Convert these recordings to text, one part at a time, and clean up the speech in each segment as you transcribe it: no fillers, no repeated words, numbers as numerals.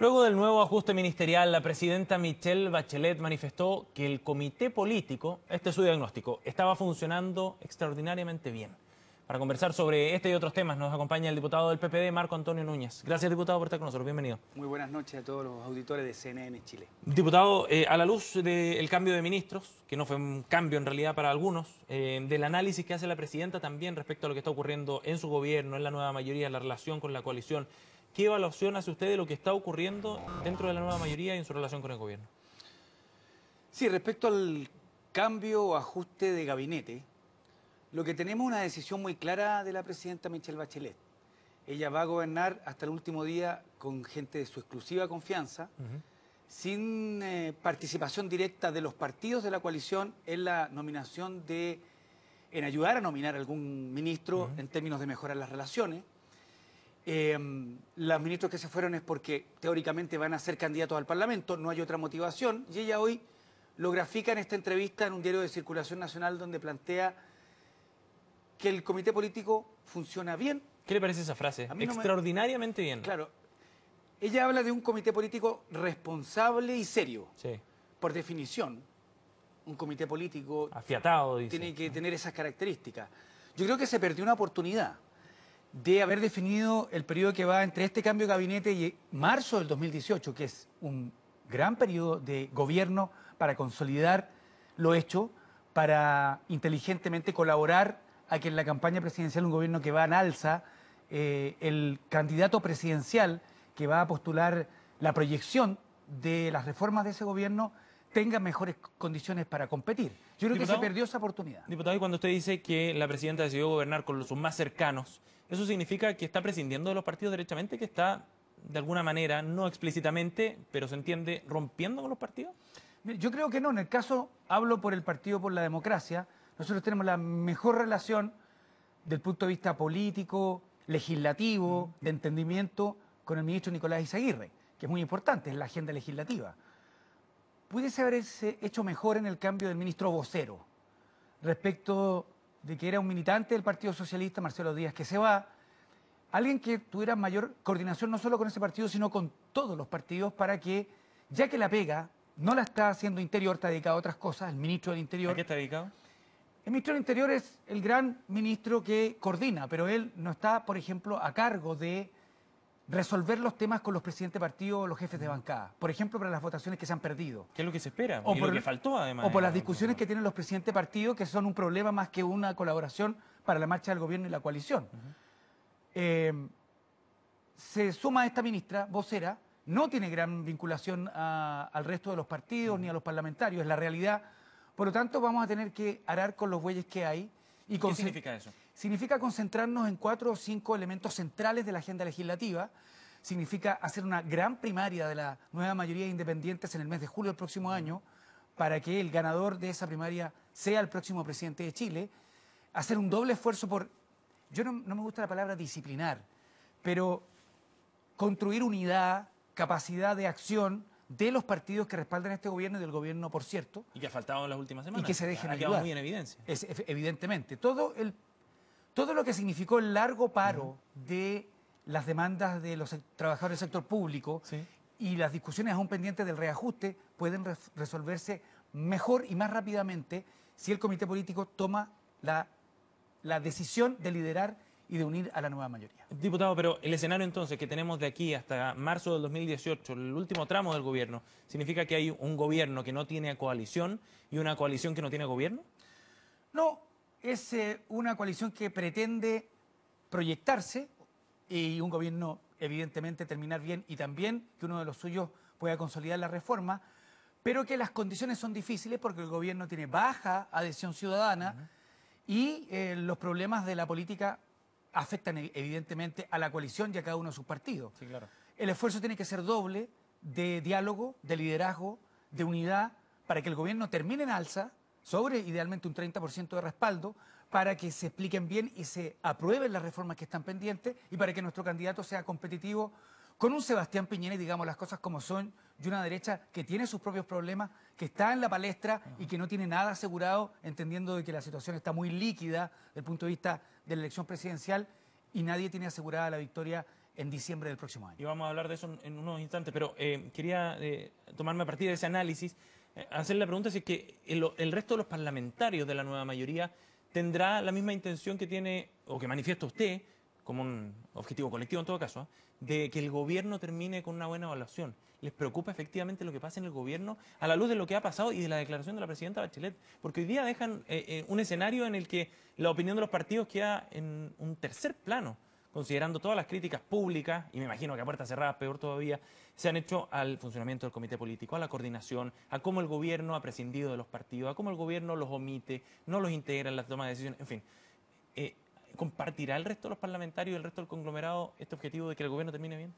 Luego del nuevo ajuste ministerial, la presidenta Michelle Bachelet manifestó que el comité político, este es su diagnóstico, estaba funcionando extraordinariamente bien. Para conversar sobre este y otros temas nos acompaña el diputado del PPD, Marco Antonio Núñez. Gracias, diputado, por estar con nosotros. Bienvenido. Muy buenas noches a todos los auditores de CNN Chile. Diputado, a la luz del cambio de ministros, que no fue un cambio en realidad para algunos, del análisis que hace la presidenta también respecto a lo que está ocurriendo en su gobierno, en la nueva mayoría, en la relación con la coalición, ¿qué evaluación hace usted de lo que está ocurriendo dentro de la nueva mayoría y en su relación con el gobierno? Sí, respecto al cambio o ajuste de gabinete, lo que tenemos es una decisión muy clara de la presidenta Michelle Bachelet. Ella va a gobernar hasta el último día con gente de su exclusiva confianza, sin participación directa de los partidos de la coalición en la nominación en ayudar a nominar a algún ministro en términos de mejorar las relaciones. Los ministros que se fueron es porque teóricamente van a ser candidatos al Parlamento, no hay otra motivación, y ella hoy lo grafica en esta entrevista en un diario de circulación nacional donde plantea que el comité político funciona bien. ¿Qué le parece esa frase? Extraordinariamente bien. Claro, ella habla de un comité político responsable y serio. Sí. Por definición, un comité político afiatado, dice, tiene que tener esas características. Yo creo que se perdió una oportunidad de haber definido el periodo que va entre este cambio de gabinete y marzo del 2018, que es un gran periodo de gobierno para consolidar lo hecho, para inteligentemente colaborar a que en la campaña presidencial, un gobierno que va en alza, el candidato presidencial que va a postular la proyección de las reformas de ese gobierno tenga mejores condiciones para competir. Yo creo que se perdió esa oportunidad. Diputado, y cuando usted dice que la presidenta decidió gobernar con sus más cercanos, ¿eso significa que está prescindiendo de los partidos derechamente, que está, de alguna manera, no explícitamente, pero se entiende, rompiendo con los partidos? Yo creo que no. En el caso, hablo por el Partido por la Democracia, nosotros tenemos la mejor relación del punto de vista político, legislativo, de entendimiento con el ministro Nicolás Izaguirre, que es muy importante en la agenda legislativa. Pudiese haberse hecho mejor en el cambio del ministro vocero, respecto de que era un militante del Partido Socialista, Marcelo Díaz, que se va, alguien que tuviera mayor coordinación no solo con ese partido, sino con todos los partidos, para que, ya que la pega no la está haciendo Interior, está dedicado a otras cosas, el ministro del Interior. ¿A qué está dedicado? El ministro del Interior es el gran ministro que coordina, pero él no está, por ejemplo, a cargo de resolver los temas con los presidentes de partido o los jefes de bancada. Por ejemplo, para las votaciones que se han perdido. ¿Qué es lo que se espera? O y por lo que faltó, además. O por las discusiones que tienen los presidentes de partido, que son un problema más que una colaboración para la marcha del gobierno y la coalición. Se suma a esta ministra, vocera, no tiene gran vinculación al resto de los partidos ni a los parlamentarios, es la realidad. Por lo tanto, vamos a tener que arar con los bueyes que hay. ¿Qué significa eso? Significa concentrarnos en 4 o 5 elementos centrales de la agenda legislativa. Significa hacer una gran primaria de la nueva mayoría de independientes en el mes de julio del próximo año, para que el ganador de esa primaria sea el próximo presidente de Chile. Hacer un doble esfuerzo por, yo no me gusta la palabra disciplinar, pero construir unidad, capacidad de acción de los partidos que respaldan este gobierno y del gobierno, por cierto. Y que ha faltado en las últimas semanas. Y que se dejen ayudar. Ha quedado muy en evidencia. Evidentemente. Todo lo que significó el largo paro de las demandas de los trabajadores del sector público y las discusiones aún pendientes del reajuste pueden resolverse mejor y más rápidamente si el comité político toma la decisión de liderar y de unir a la nueva mayoría. Diputado, pero el escenario entonces que tenemos de aquí hasta marzo del 2018, el último tramo del gobierno, ¿significa que hay un gobierno que no tiene coalición y una coalición que no tiene gobierno? No, es una coalición que pretende proyectarse y un gobierno evidentemente terminar bien y también que uno de los suyos pueda consolidar la reforma, pero que las condiciones son difíciles porque el gobierno tiene baja adhesión ciudadana y los problemas de la política afectan evidentemente a la coalición y a cada uno de sus partidos. Sí, claro. El esfuerzo tiene que ser doble de diálogo, de liderazgo, de unidad, para que el gobierno termine en alza, sobre idealmente un 30% de respaldo, para que se expliquen bien y se aprueben las reformas que están pendientes y para que nuestro candidato sea competitivo con un Sebastián Piñera, y digamos las cosas como son, y una derecha que tiene sus propios problemas, que está en la palestra y que no tiene nada asegurado, entendiendo de que la situación está muy líquida desde el punto de vista de la elección presidencial y nadie tiene asegurada la victoria en diciembre del próximo año. Y vamos a hablar de eso en unos instantes, pero quería tomarme a partir de ese análisis, hacerle la pregunta si es que el resto de los parlamentarios de la nueva mayoría tendrá la misma intención que tiene, o que manifiesta usted, como un objetivo colectivo en todo caso, de que el gobierno termine con una buena evaluación. ¿Les preocupa efectivamente lo que pasa en el gobierno a la luz de lo que ha pasado y de la declaración de la presidenta Bachelet? Porque hoy día dejan un escenario en el que la opinión de los partidos queda en un tercer plano, considerando todas las críticas públicas, y me imagino que a puertas cerradas, peor todavía, se han hecho al funcionamiento del comité político, a la coordinación, a cómo el gobierno ha prescindido de los partidos, a cómo el gobierno los omite, no los integra en la toma de decisiones, en fin. ¿Compartirá el resto de los parlamentarios y el resto del conglomerado este objetivo de que el gobierno termine bien?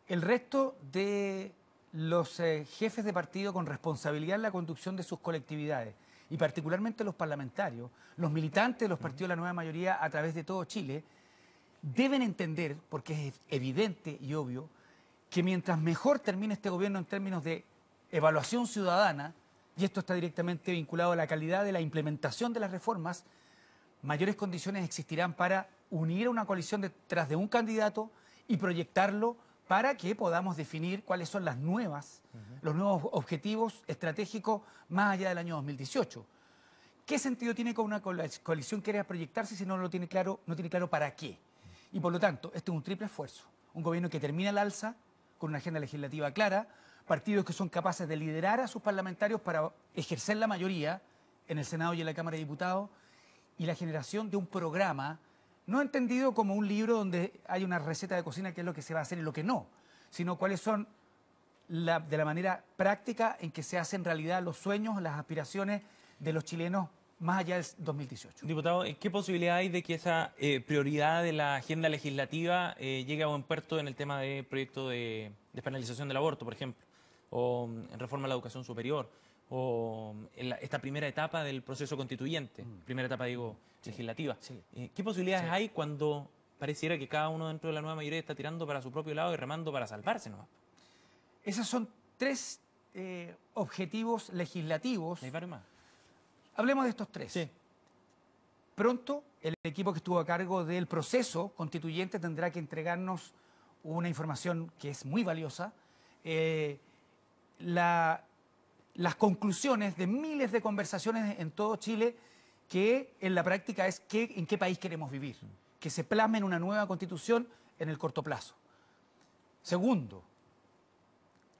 El resto de los jefes de partido con responsabilidad en la conducción de sus colectividades, y particularmente los parlamentarios, los militantes de los partidos de la nueva mayoría a través de todo Chile, deben entender, porque es evidente y obvio, que mientras mejor termine este gobierno en términos de evaluación ciudadana, y esto está directamente vinculado a la calidad de la implementación de las reformas, mayores condiciones existirán para unir a una coalición detrás de un candidato y proyectarlo para que podamos definir cuáles son los nuevos objetivos estratégicos más allá del año 2018. ¿Qué sentido tiene que una coalición quiera proyectarse si no lo tiene claro, no tiene claro para qué? Y por lo tanto, este es un triple esfuerzo. Un gobierno que termina al alza, con una agenda legislativa clara, partidos que son capaces de liderar a sus parlamentarios para ejercer la mayoría en el Senado y en la Cámara de Diputados, y la generación de un programa, no entendido como un libro donde hay una receta de cocina, que es lo que se va a hacer y lo que no, sino cuáles son de la manera práctica en que se hacen realidad los sueños, las aspiraciones de los chilenos más allá del 2018. Diputado, ¿qué posibilidad hay de que esa prioridad de la agenda legislativa llegue a buen puerto en el tema de proyecto de despenalización del aborto, por ejemplo, o en reforma a la educación superior, o en esta primera etapa del proceso constituyente, primera etapa, digo, legislativa? Sí. ¿Qué posibilidades hay cuando pareciera que cada uno dentro de la nueva mayoría está tirando para su propio lado y remando para salvarse nomás? Esos son tres objetivos legislativos. ¿Hay varios más? Hablemos de estos tres. Sí. Pronto, el equipo que estuvo a cargo del proceso constituyente tendrá que entregarnos una información que es muy valiosa, las conclusiones de miles de conversaciones en todo Chile, que en la práctica es en qué país queremos vivir, que se plasme en una nueva constitución en el corto plazo. Segundo,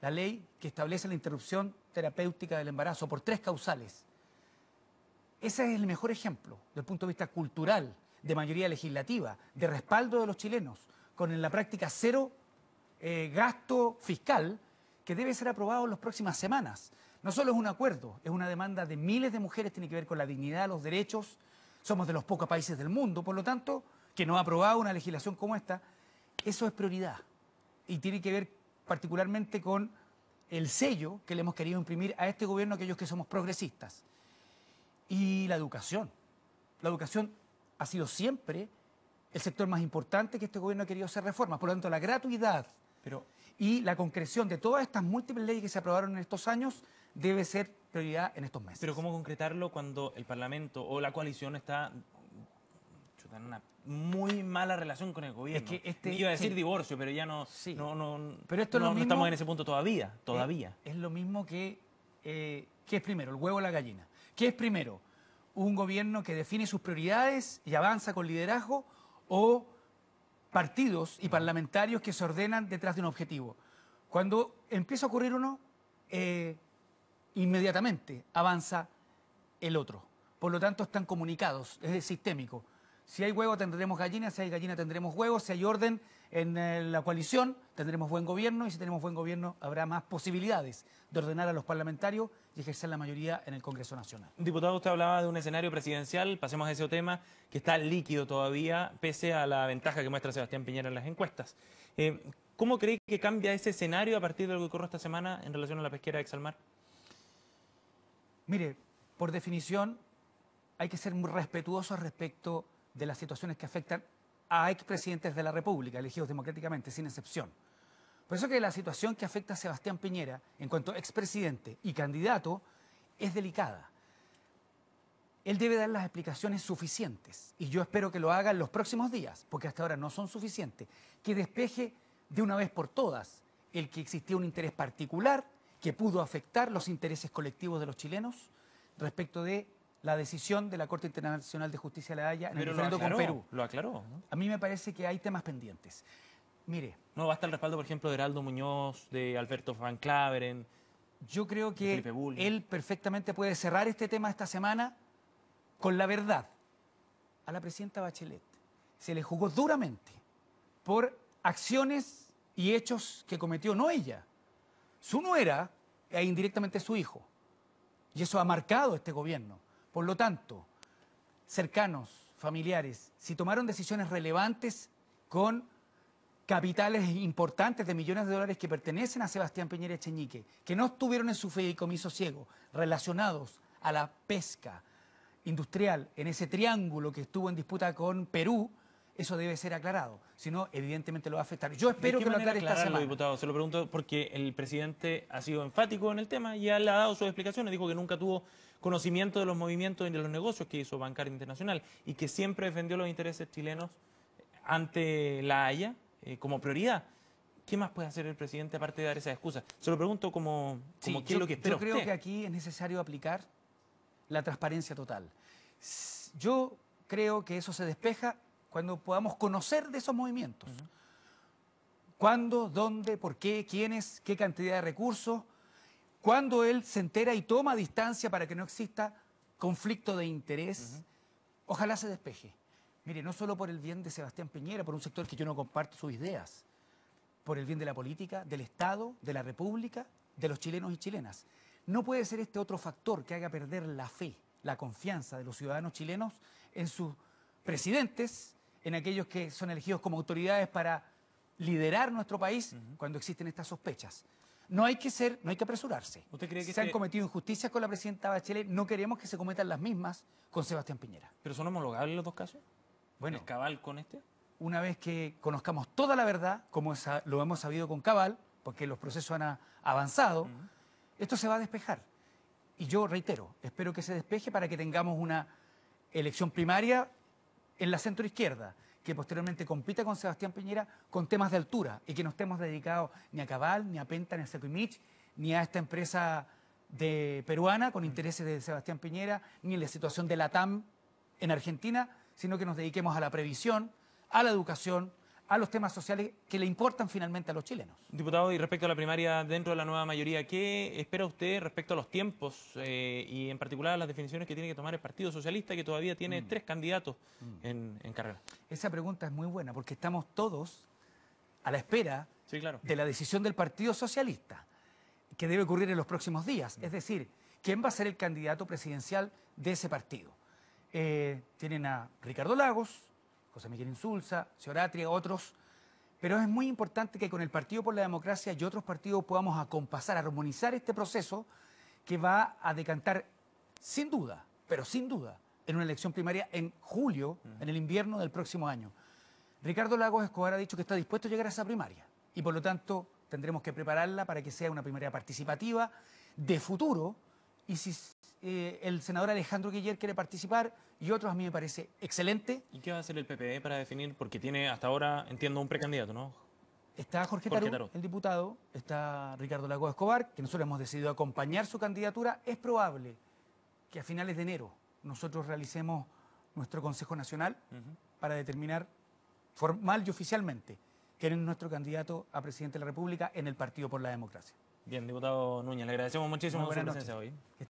la ley que establece la interrupción terapéutica del embarazo por 3 causales. Ese es el mejor ejemplo, desde el punto de vista cultural, de mayoría legislativa, de respaldo de los chilenos, con en la práctica cero gasto fiscal, que debe ser aprobado en las próximas semanas. No solo es un acuerdo, es una demanda de miles de mujeres, tiene que ver con la dignidad, los derechos. Somos de los pocos países del mundo, por lo tanto, que no ha aprobado una legislación como esta. Eso es prioridad y tiene que ver particularmente con el sello que le hemos querido imprimir a este gobierno, aquellos que somos progresistas. Y la educación. La educación ha sido siempre el sector más importante que este gobierno ha querido hacer reformas. Por lo tanto, la gratuidad y la concreción de todas estas múltiples leyes que se aprobaron en estos años debe ser prioridad en estos meses. Pero ¿cómo concretarlo cuando el Parlamento o la coalición está en una muy mala relación con el gobierno? Es que iba a decir divorcio, pero ya no, pero esto no estamos en ese punto todavía. Es lo mismo que ¿qué es primero, el huevo o la gallina? ¿Qué es primero? ¿Un gobierno que define sus prioridades y avanza con liderazgo, o partidos y parlamentarios que se ordenan detrás de un objetivo? Cuando empieza a ocurrir uno, inmediatamente avanza el otro. Por lo tanto, están comunicados, es sistémico. Si hay huevo tendremos gallina, si hay gallina tendremos huevos, si hay orden en la coalición tendremos buen gobierno, y si tenemos buen gobierno habrá más posibilidades de ordenar a los parlamentarios y ejercer la mayoría en el Congreso Nacional. Diputado, usted hablaba de un escenario presidencial, pasemos a ese tema, que está líquido todavía, pese a la ventaja que muestra Sebastián Piñera en las encuestas. ¿Cómo cree que cambia ese escenario a partir de lo que ocurrió esta semana en relación a la pesquera de Exalmar? Mire, por definición hay que ser muy respetuosos respecto de las situaciones que afectan a expresidentes de la República, elegidos democráticamente, sin excepción. Por eso que la situación que afecta a Sebastián Piñera, en cuanto a expresidente y candidato, es delicada. él debe dar las explicaciones suficientes. Y yo espero que lo haga en los próximos días, porque hasta ahora no son suficientes. Que despeje de una vez por todas el que existía un interés particular que pudo afectar los intereses colectivos de los chilenos respecto de la decisión de la Corte Internacional de Justicia de La Haya en el referendo con Perú. Lo aclaró, ¿no? A mí me parece que hay temas pendientes. Mire, No basta el respaldo, por ejemplo, de Heraldo Muñoz, de Alberto Van Claveren. yo creo que Felipe Bulnes. él perfectamente puede cerrar este tema esta semana con la verdad. A la presidenta Bachelet se le juzgó duramente por acciones y hechos que cometió no ella, su nuera e indirectamente su hijo. Y eso ha marcado este gobierno. Por lo tanto, cercanos, familiares, si tomaron decisiones relevantes con capitales importantes de millones de dólares que pertenecen a Sebastián Piñera Echeñique, que no estuvieron en su fideicomiso ciego, relacionados a la pesca industrial en ese triángulo que estuvo en disputa con Perú, eso debe ser aclarado. Si no, evidentemente lo va a afectar. Yo espero ¿De qué que lo manera aclare esta aclararlo, semana. diputado? Se lo pregunto porque el presidente ha sido enfático en el tema y ya le ha dado sus explicaciones. Dijo que nunca tuvo conocimiento de los movimientos y de los negocios que hizo Bancaria Internacional y que siempre defendió los intereses chilenos ante la Haya como prioridad. ¿Qué más puede hacer el presidente aparte de dar esas excusas? Se lo pregunto como Sí, qué es lo que espera yo creo usted. que aquí es necesario aplicar la transparencia total. Yo creo que eso se despeja cuando podamos conocer de esos movimientos. ¿Cuándo, dónde, por qué, quiénes, qué cantidad de recursos? Cuando él se entera y toma distancia para que no exista conflicto de interés, ojalá se despeje. Mire, no solo por el bien de Sebastián Piñera, por un sector que yo no comparto sus ideas, por el bien de la política, del Estado, de la República, de los chilenos y chilenas. No puede ser este otro factor que haga perder la fe, la confianza de los ciudadanos chilenos en sus presidentes, en aquellos que son elegidos como autoridades para liderar nuestro país cuando existen estas sospechas. No hay que apresurarse. ¿Usted cree que se han cometido injusticias con la presidenta Bachelet, no queremos que se cometan las mismas con Sebastián Piñera. ¿Pero son homologables los dos casos? Bueno, ¿Es cabal con este? una vez que conozcamos toda la verdad, como lo hemos sabido con Cabal, porque los procesos han avanzado, esto se va a despejar. Y yo reitero, espero que se despeje para que tengamos una elección primaria en la centroizquierda, que posteriormente compita con Sebastián Piñera con temas de altura y que no estemos dedicados ni a Cabal, ni a Penta, ni a Sequimich, ni a esta empresa peruana con intereses de Sebastián Piñera, ni en la situación de la TAM en Argentina, sino que nos dediquemos a la previsión, a la educación, a los temas sociales que le importan finalmente a los chilenos. Diputado, y respecto a la primaria dentro de la nueva mayoría, ¿qué espera usted respecto a los tiempos y en particular a las definiciones que tiene que tomar el Partido Socialista, que todavía tiene 3 candidatos en carrera? Esa pregunta es muy buena porque estamos todos a la espera Sí, claro. de la decisión del Partido Socialista, que debe ocurrir en los próximos días. Es decir, ¿quién va a ser el candidato presidencial de ese partido? Tienen a Ricardo Lagos, José Miguel Insulza, Seoratria, otros, pero es muy importante que con el Partido por la Democracia y otros partidos podamos acompasar, armonizar este proceso que va a decantar sin duda, pero sin duda, en una elección primaria en julio, en el invierno del próximo año. Ricardo Lagos Escobar ha dicho que está dispuesto a llegar a esa primaria y por lo tanto tendremos que prepararla para que sea una primaria participativa, de futuro, y si el senador Alejandro Guiller quiere participar y otros, a mí me parece excelente. ¿Y qué va a hacer el PPD para definir? Porque tiene hasta ahora, entiendo, un precandidato, ¿no? Está Jorge Tarú, el diputado, está Ricardo Lagos Escobar, que nosotros hemos decidido acompañar su candidatura. Es probable que a finales de enero nosotros realicemos nuestro Consejo Nacional para determinar formal y oficialmente quién es nuestro candidato a presidente de la República en el Partido por la Democracia. Bien, diputado Núñez, le agradecemos muchísimo su presencia hoy.